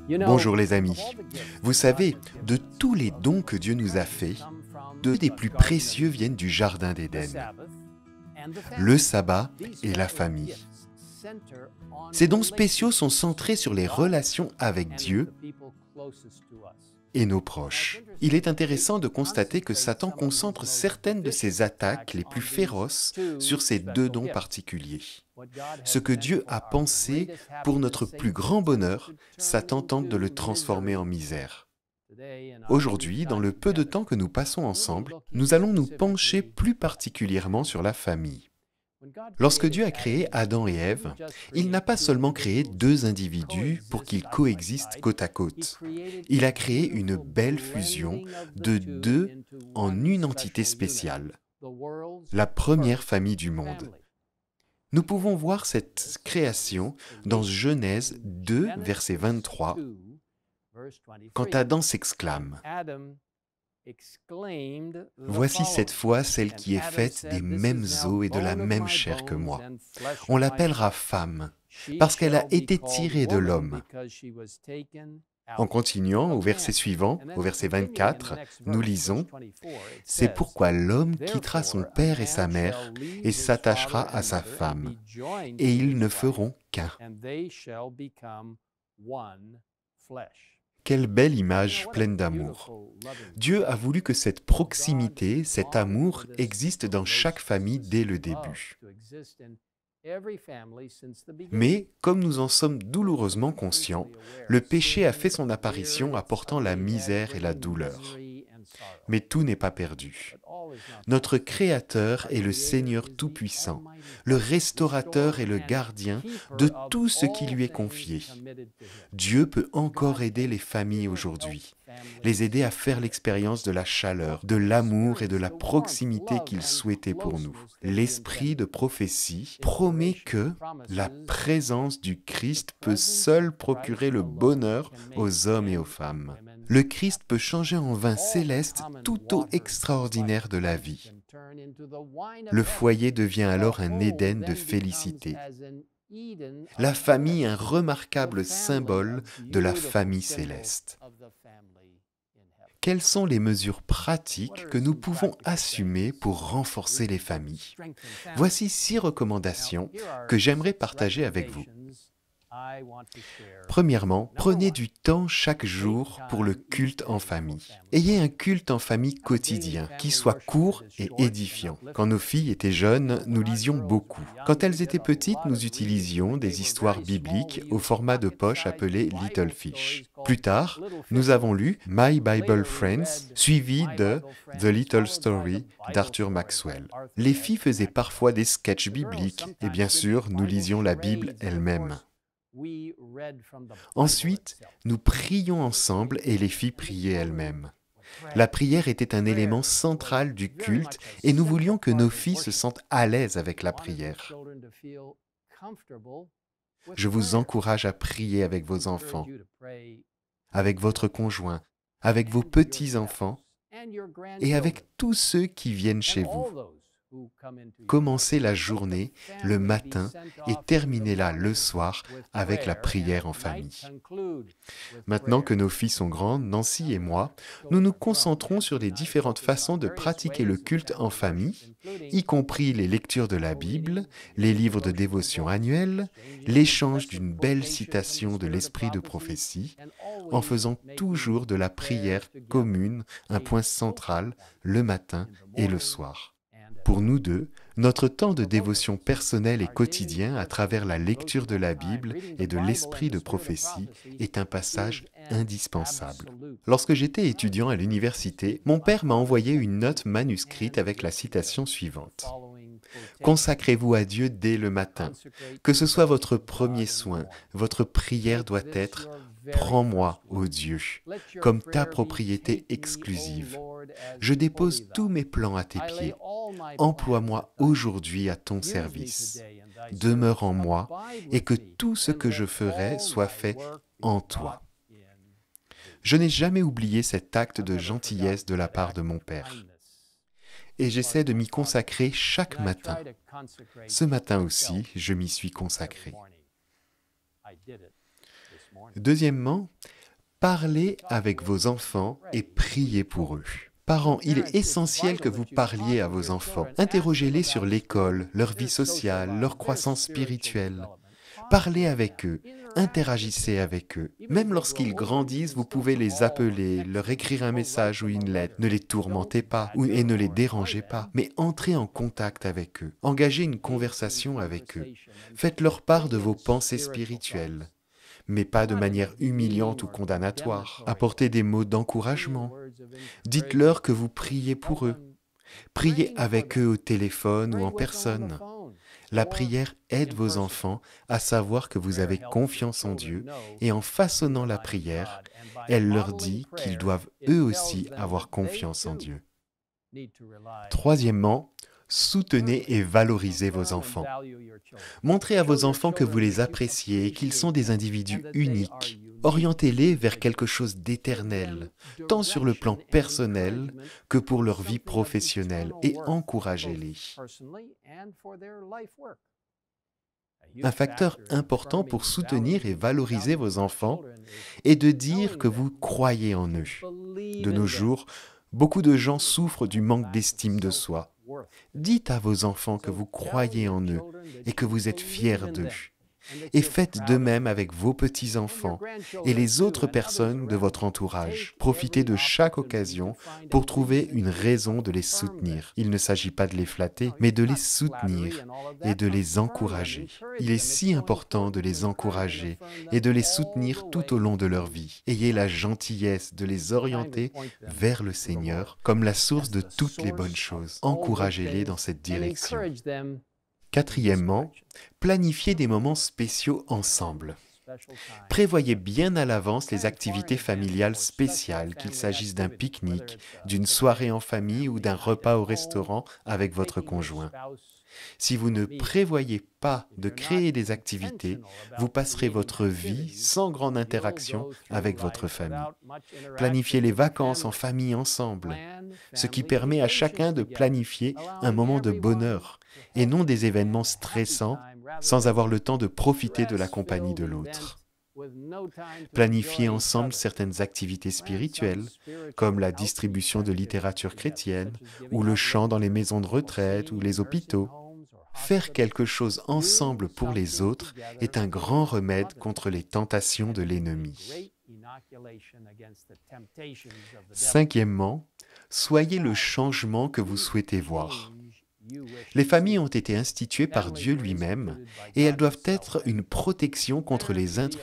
Bonjour les amis. Vous savez, de tous les dons que Dieu nous a faits, deux des plus précieux viennent du Jardin d'Éden, le sabbat et la famille. Ces dons spéciaux sont centrés sur les relations avec Dieu et nos proches. Il est intéressant de constater que Satan concentre certaines de ses attaques les plus féroces sur ces deux dons particuliers. Ce que Dieu a pensé pour notre plus grand bonheur, Satan tente de le transformer en misère. Aujourd'hui, dans le peu de temps que nous passons ensemble, nous allons nous pencher plus particulièrement sur la famille. Lorsque Dieu a créé Adam et Ève, il n'a pas seulement créé deux individus pour qu'ils coexistent côte à côte. Il a créé une belle fusion de deux en une entité spéciale, la première famille du monde. Nous pouvons voir cette création dans Genèse 2, verset 23, quand Adam s'exclame « Voici cette fois celle qui est faite des mêmes os et de la même chair que moi. On l'appellera femme, parce qu'elle a été tirée de l'homme. » En continuant au verset suivant, au verset 24, nous lisons « C'est pourquoi l'homme quittera son père et sa mère et s'attachera à sa femme, et ils ne feront qu'un. » Quelle belle image pleine d'amour. Dieu a voulu que cette proximité, cet amour existe dans chaque famille dès le début. Mais, comme nous en sommes douloureusement conscients, le péché a fait son apparition apportant la misère et la douleur. Mais tout n'est pas perdu. Notre Créateur est le Seigneur Tout-Puissant, le restaurateur et le gardien de tout ce qui lui est confié. Dieu peut encore aider les familles aujourd'hui, les aider à faire l'expérience de la chaleur, de l'amour et de la proximité qu'il souhaitait pour nous. L'esprit de prophétie promet que la présence du Christ peut seul procurer le bonheur aux hommes et aux femmes. Le Christ peut changer en vin céleste tout eau extraordinaire de la vie. Le foyer devient alors un Éden de félicité. La famille, un remarquable symbole de la famille céleste. Quelles sont les mesures pratiques que nous pouvons assumer pour renforcer les familles? Voici 6 recommandations que j'aimerais partager avec vous. Premièrement, prenez du temps chaque jour pour le culte en famille. Ayez un culte en famille quotidien, qui soit court et édifiant. Quand nos filles étaient jeunes, nous lisions beaucoup. Quand elles étaient petites, nous utilisions des histoires bibliques au format de poche appelé Little Fish. Plus tard, nous avons lu My Bible Friends, suivi de The Little Story d'Arthur Maxwell. Les filles faisaient parfois des sketchs bibliques, et bien sûr, nous lisions la Bible elle-même. Ensuite, nous prions ensemble et les filles priaient elles-mêmes. La prière était un élément central du culte et nous voulions que nos filles se sentent à l'aise avec la prière. Je vous encourage à prier avec vos enfants, avec votre conjoint, avec vos petits-enfants et avec tous ceux qui viennent chez vous. Commencez la journée le matin et terminez-la le soir avec la prière en famille. Maintenant que nos filles sont grandes, Nancy et moi, nous nous concentrons sur les différentes façons de pratiquer le culte en famille, y compris les lectures de la Bible, les livres de dévotion annuels, l'échange d'une belle citation de l'esprit de prophétie, en faisant toujours de la prière commune un point central le matin et le soir. Pour nous deux, notre temps de dévotion personnel et quotidien à travers la lecture de la Bible et de l'esprit de prophétie est un passage indispensable. Lorsque j'étais étudiant à l'université, mon père m'a envoyé une note manuscrite avec la citation suivante. « Consacrez-vous à Dieu dès le matin. Que ce soit votre premier soin, votre prière doit être « Prends-moi, ô Dieu, comme ta propriété exclusive. Je dépose tous mes plans à tes pieds. Emploie-moi aujourd'hui à ton service. Demeure en moi et que tout ce que je ferai soit fait en toi. » Je n'ai jamais oublié cet acte de gentillesse de la part de mon père. Et j'essaie de m'y consacrer chaque matin. Ce matin aussi, je m'y suis consacré. Deuxièmement, parlez avec vos enfants et priez pour eux. Parents, il est essentiel que vous parliez à vos enfants. Interrogez-les sur l'école, leur vie sociale, leur croissance spirituelle. Parlez avec eux, interagissez avec eux. Même lorsqu'ils grandissent, vous pouvez les appeler, leur écrire un message ou une lettre. Ne les tourmentez pas et ne les dérangez pas, mais entrez en contact avec eux. Engagez une conversation avec eux. Faites-leur part de vos pensées spirituelles, mais pas de manière humiliante ou condamnatoire. Apportez des mots d'encouragement. Dites-leur que vous priez pour eux. Priez avec eux au téléphone ou en personne. La prière aide vos enfants à savoir que vous avez confiance en Dieu et en façonnant la prière, elle leur dit qu'ils doivent eux aussi avoir confiance en Dieu. Troisièmement, soutenez et valorisez vos enfants. Montrez à vos enfants que vous les appréciez et qu'ils sont des individus uniques. Orientez-les vers quelque chose d'éternel, tant sur le plan personnel que pour leur vie professionnelle, et encouragez-les. Un facteur important pour soutenir et valoriser vos enfants est de dire que vous croyez en eux. De nos jours, beaucoup de gens souffrent du manque d'estime de soi. Dites à vos enfants que vous croyez en eux et que vous êtes fiers d'eux. Et faites de même avec vos petits-enfants et les autres personnes de votre entourage. Profitez de chaque occasion pour trouver une raison de les soutenir. Il ne s'agit pas de les flatter, mais de les soutenir et de les encourager. Il est si important de les encourager et de les soutenir tout au long de leur vie. Ayez la gentillesse de les orienter vers le Seigneur comme la source de toutes les bonnes choses. Encouragez-les dans cette direction. Quatrièmement, planifiez des moments spéciaux ensemble. Prévoyez bien à l'avance les activités familiales spéciales, qu'il s'agisse d'un pique-nique, d'une soirée en famille ou d'un repas au restaurant avec votre conjoint. Si vous ne prévoyez pas de créer des activités, vous passerez votre vie sans grande interaction avec votre famille. Planifiez les vacances en famille ensemble, ce qui permet à chacun de planifier un moment de bonheur et non des événements stressants sans avoir le temps de profiter de la compagnie de l'autre. Planifiez ensemble certaines activités spirituelles, comme la distribution de littérature chrétienne, ou le chant dans les maisons de retraite ou les hôpitaux. Faire quelque chose ensemble pour les autres est un grand remède contre les tentations de l'ennemi. Cinquièmement, soyez le changement que vous souhaitez voir. Les familles ont été instituées par Dieu lui-même et elles doivent être une protection contre les